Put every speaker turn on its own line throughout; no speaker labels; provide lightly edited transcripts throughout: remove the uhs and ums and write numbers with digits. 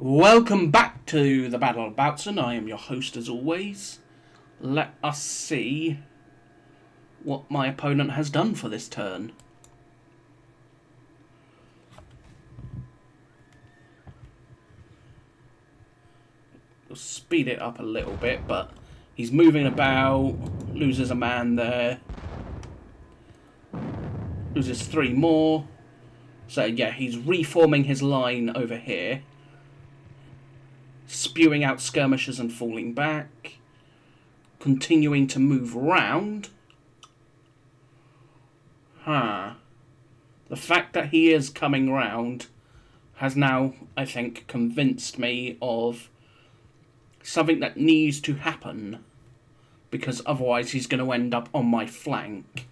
Welcome back to the Battle of Bautzen. I am your host as always. Let us see what my opponent has done for this turn. We'll speed it up a little bit, but he's moving about, loses a man there, loses 3 more. So yeah, he's reforming his line over here. Spewing out skirmishers and falling back. Continuing to move round. The fact that he is coming round has now, I think, convinced me of something that needs to happen. Because otherwise he's going to end up on my flank.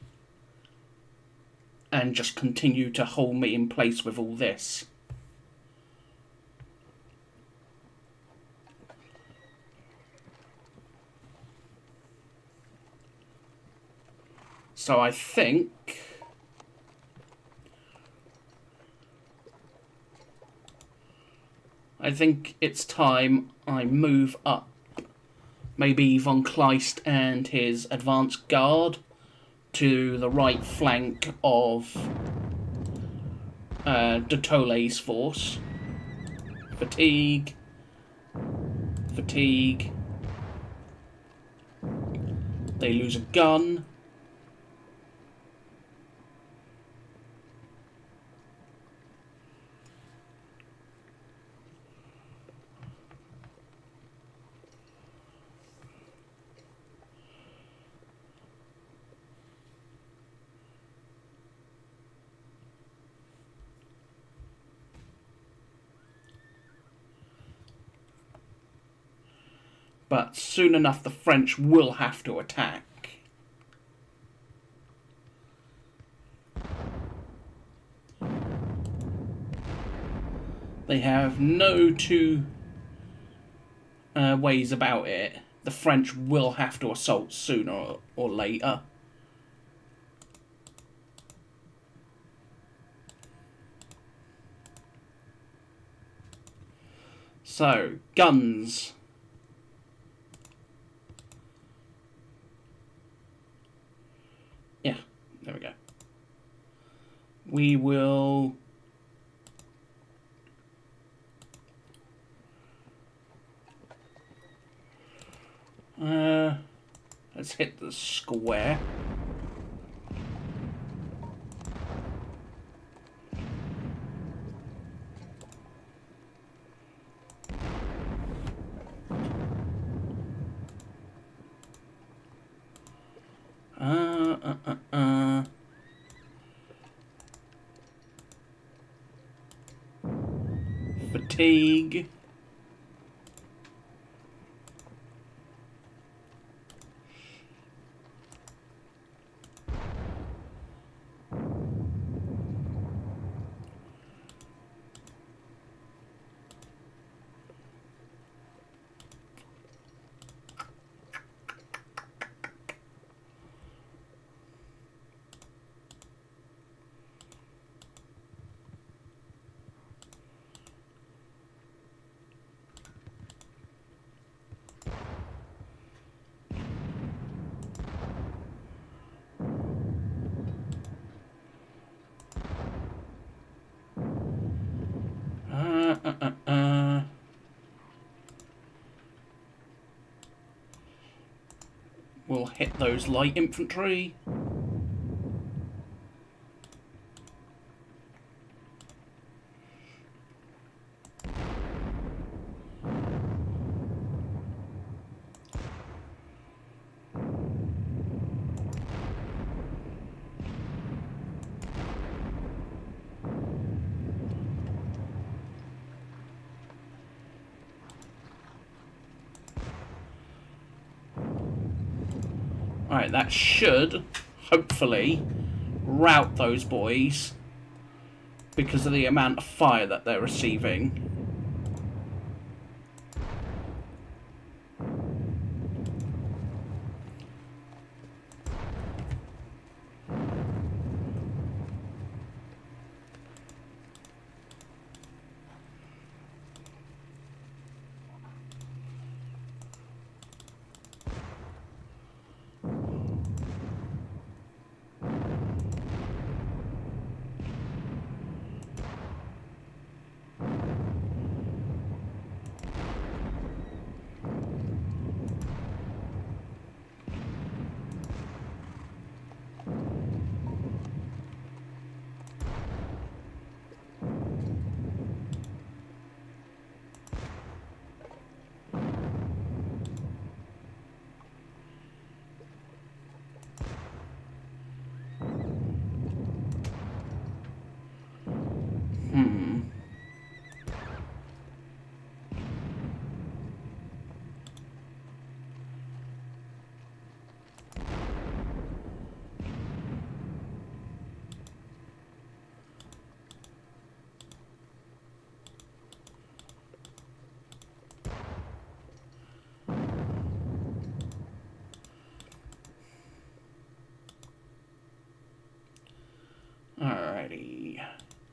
And just continue to hold me in place with all this. So I think it's time I move up. Maybe von Kleist and his advanced guard to the right flank of de Tolley's force. Fatigue. They lose a gun. But soon enough the French will have to attack. They have no two ways about it. The French will have to assault sooner or later. So, guns. Yeah, there we go. We will... let's hit the square. Fatigue. We'll hit those light infantry. Alright, that should, hopefully, rout those boys because of the amount of fire that they're receiving.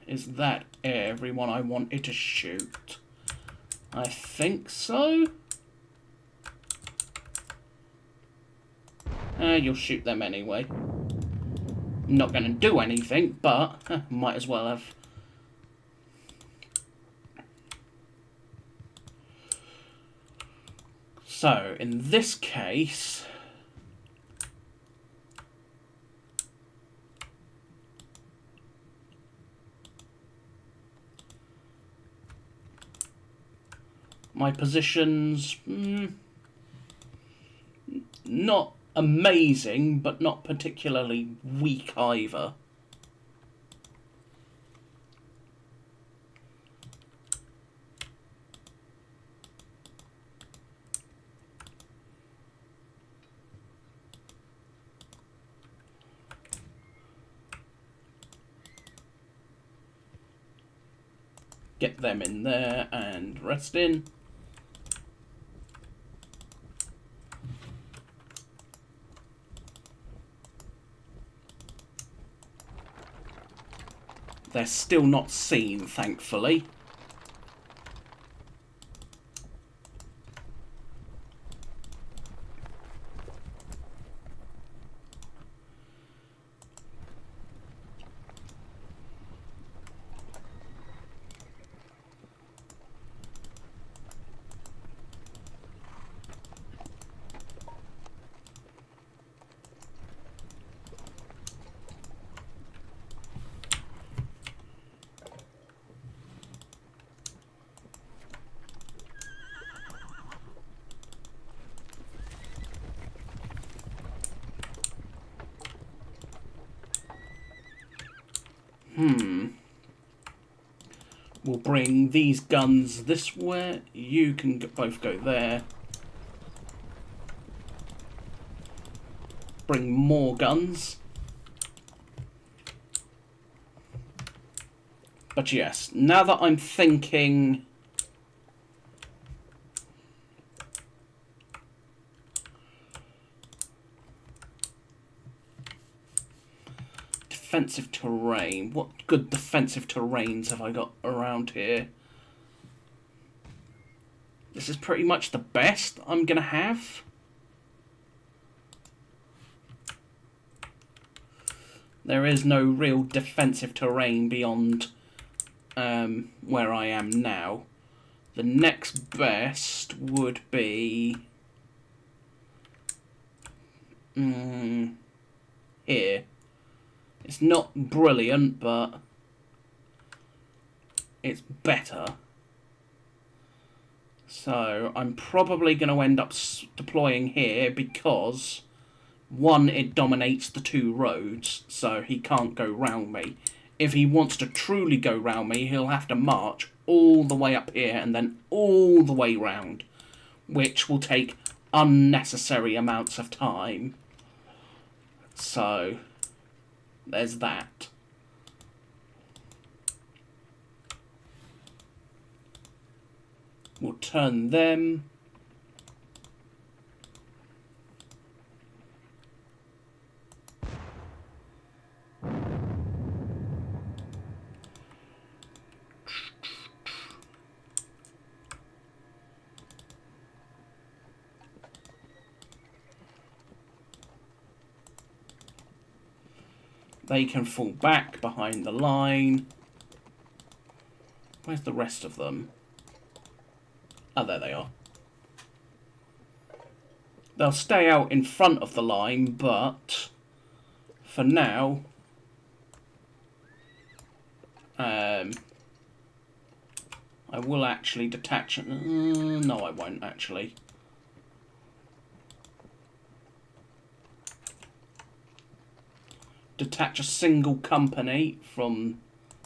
Is that everyone I wanted to shoot? I think so. You'll shoot them anyway. Not going to do anything, but might as well have. So, in this case, my positions, not amazing, but not particularly weak either. Get them in there and rest in. They're still not seen, thankfully. We'll bring these guns this way. You can both go there. Bring more guns. But yes, now that I'm thinking... Defensive terrain. What good defensive terrains have I got around here? This is pretty much the best I'm going to have. There is no real defensive terrain beyond where I am now. The next best would be here. It's not brilliant, but it's better. So I'm probably going to end up deploying here because, one, it dominates the two roads, so he can't go round me. If he wants to truly go round me, he'll have to march all the way up here and then all the way round, which will take unnecessary amounts of time. So there's that. We'll turn them. They can fall back behind the line. Where's the rest of them? Oh, there they are. They'll stay out in front of the line, but for now, I will actually detach. No, I won't actually. Detach a single company from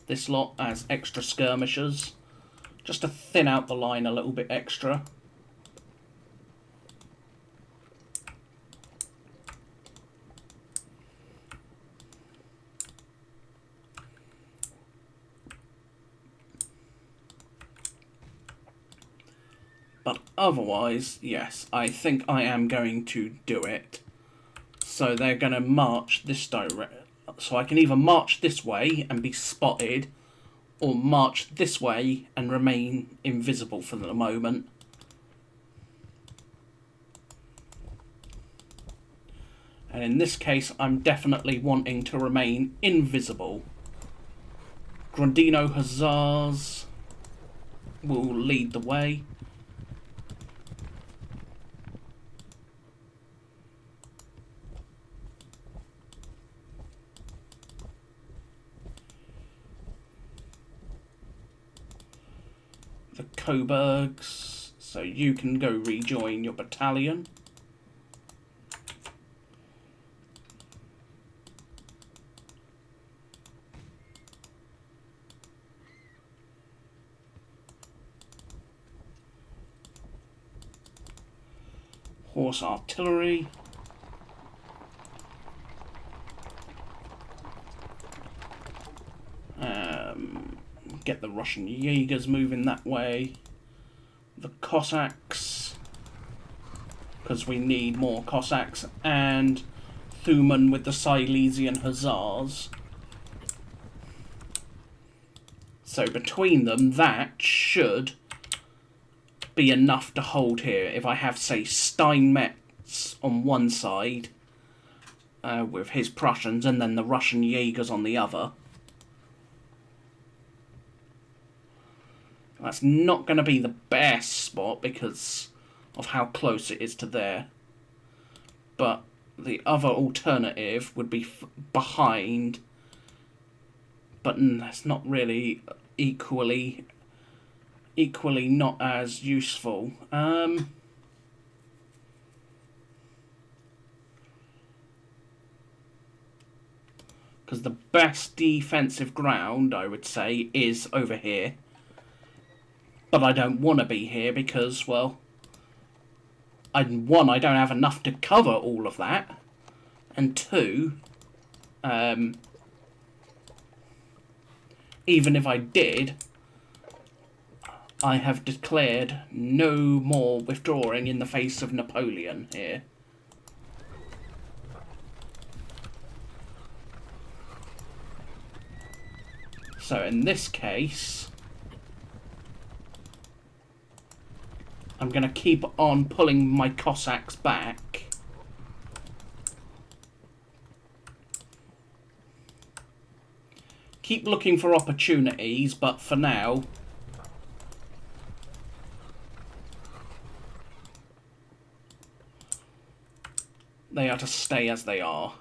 this lot as extra skirmishers, just to thin out the line a little bit extra. But otherwise, yes, I think I am going to do it. So they're going to march this direction. So I can either march this way and be spotted, or march this way and remain invisible for the moment. And in this case, I'm definitely wanting to remain invisible. Grondino Hussars will lead the way. The Coburgs, so you can go rejoin your battalion. Horse artillery. Get the Russian Jaegers moving that way. The Cossacks, because we need more Cossacks, and Thuman with the Silesian Hussars. So between them, that should be enough to hold here. If I have, say, Steinmetz on one side with his Prussians, and then the Russian Jaegers on the other. That's not going to be the best spot because of how close it is to there. But the other alternative would be behind. But that's not really equally not as useful. Because the best defensive ground, I would say, is over here. But I don't want to be here because, well, I don't have enough to cover all of that. And two, even if I did, I have declared no more withdrawing in the face of Napoleon here. So in this case, I'm going to keep on pulling my Cossacks back. Keep looking for opportunities, but for now, they are to stay as they are.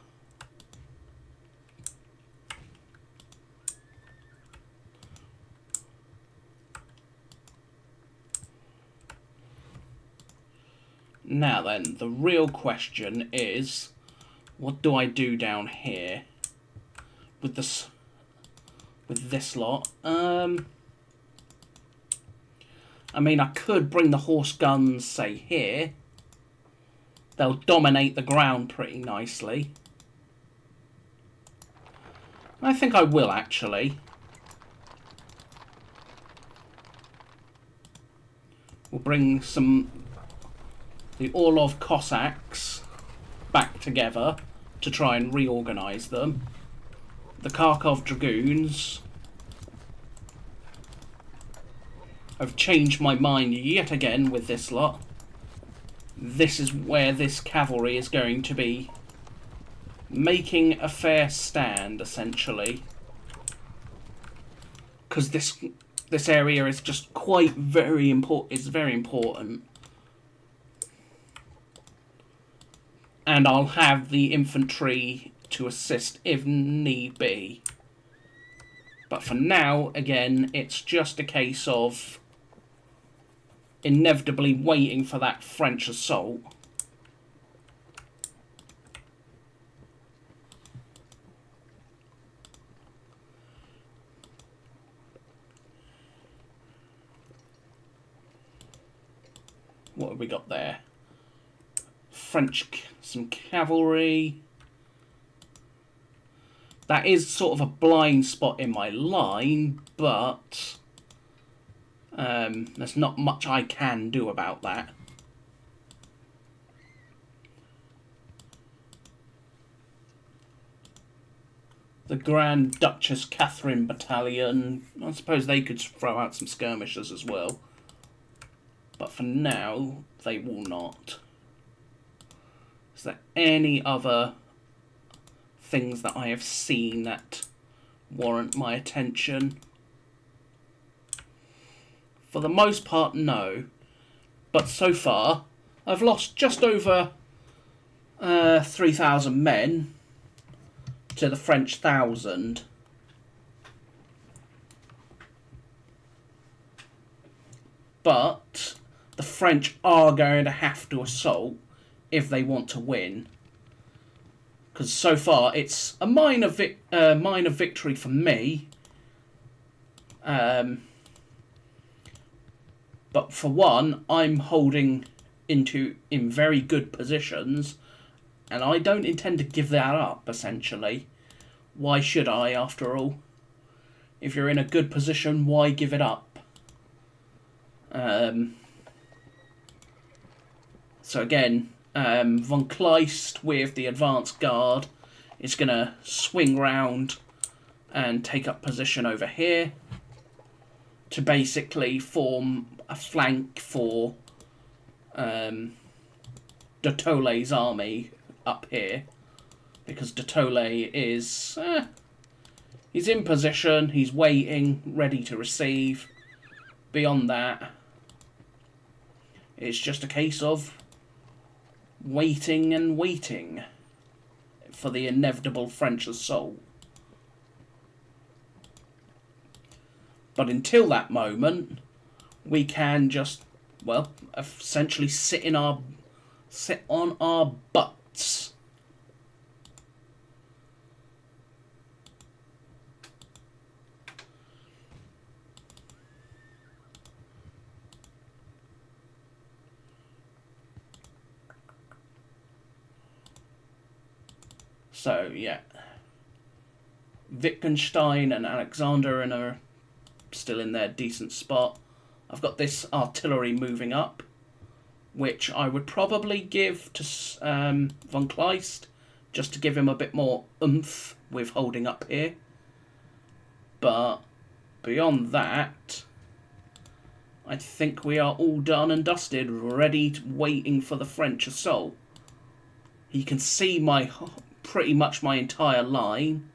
Now then, the real question is, what do I do down here with this lot? I mean, I could bring the horse guns, say, here. They'll dominate the ground pretty nicely. I think I will, actually. We'll bring the Orlov Cossacks back together to try and reorganise them. The Kharkov Dragoons. I've changed my mind yet again with this lot. This is where this cavalry is going to be making a fair stand, essentially. Because this area is just very important. And I'll have the infantry to assist if need be. But for now, again, it's just a case of inevitably waiting for that French assault. What have we got there? Some cavalry. That is sort of a blind spot in my line, but there's not much I can do about that. The Grand Duchess Catherine Battalion. I suppose they could throw out some skirmishers as well. But for now, they will not. Is there any other things that I have seen that warrant my attention? For the most part, no. But so far, I've lost just over 3,000 men to the French 1,000. But the French are going to have to assault if they want to win. Because so far it's a minor victory for me. But for one, I'm holding in very good positions, and I don't intend to give that up, essentially. Why should I, after all? If you're in a good position, why give it up? So again, Von Kleist with the advanced guard is going to swing round and take up position over here to basically form a flank for de Tolley's army up here, because de Tolley is he's in position, he's waiting, ready to receive. Beyond that, it's just a case of waiting and waiting for the inevitable French assault. But until that moment, we can just, well, essentially sit on our butts. So, yeah. Wittgenstein and Alexander are still in their decent spot. I've got this artillery moving up, which I would probably give to Von Kleist, just to give him a bit more oomph with holding up here. But beyond that, I think we are all done and dusted, waiting for the French assault. He can see pretty much my entire line.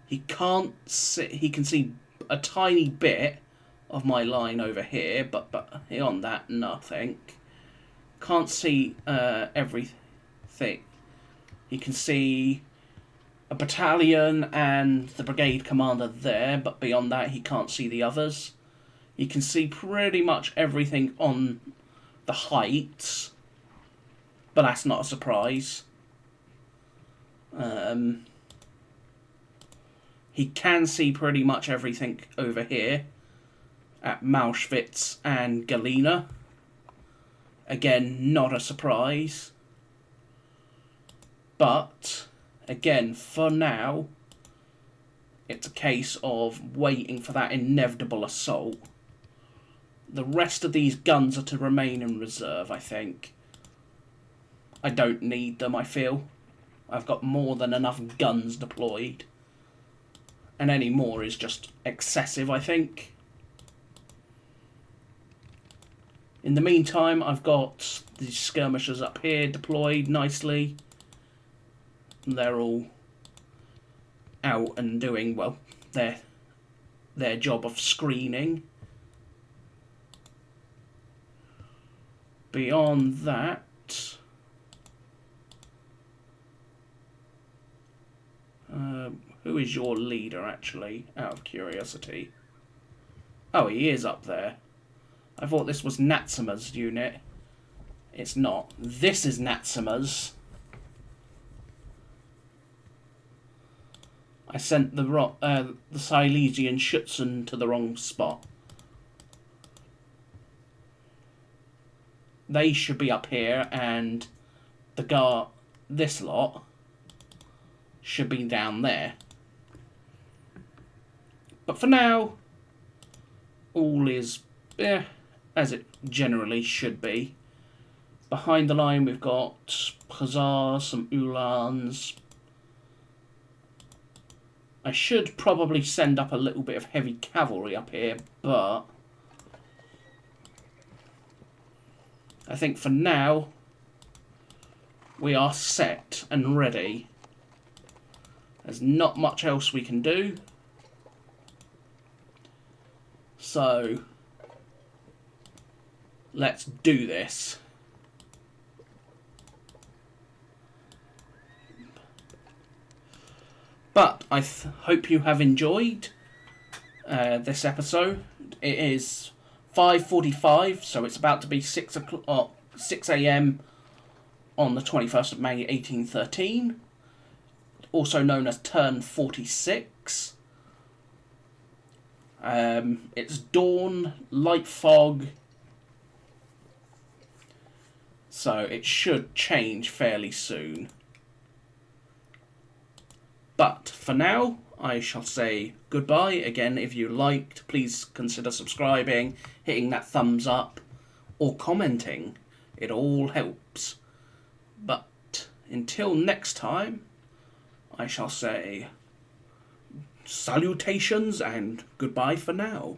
He can't see. He can see a tiny bit of my line over here, but beyond that, nothing. Can't see everything. He can see a battalion and the brigade commander there, but beyond that, he can't see the others. He can see pretty much everything on the heights, but that's not a surprise. He can see pretty much everything over here at Mauschwitz and Galena. Again, not a surprise. But, again, for now, it's a case of waiting for that inevitable assault. The rest of these guns are to remain in reserve, I think. I don't need them, I feel. I've got more than enough guns deployed. And any more is just excessive, I think. In the meantime, I've got these skirmishers up here deployed nicely. They're all out and doing, well, their job of screening. Beyond that, who is your leader, actually, out of curiosity? Oh, he is up there. I thought this was Natsuma's unit. It's not. This is Natsuma's. I sent the Silesian Schutzen to the wrong spot. They should be up here, and this lot should be down there. But for now, all is as it generally should be. Behind the line, we've got Hussars, some Uhlans, I should probably send up a little bit of heavy cavalry up here, but I think for now we are set and ready. There's not much else we can do. So let's do this. But I hope you have enjoyed this episode. It is 5:45, so it's about to be 6 a.m. on the 21st of May 1813, also known as turn 46. It's dawn, light fog, so it should change fairly soon. But for now, I shall say goodbye. Again, if you liked, please consider subscribing, hitting that thumbs up, or commenting. It all helps. But until next time, I shall say salutations and goodbye for now.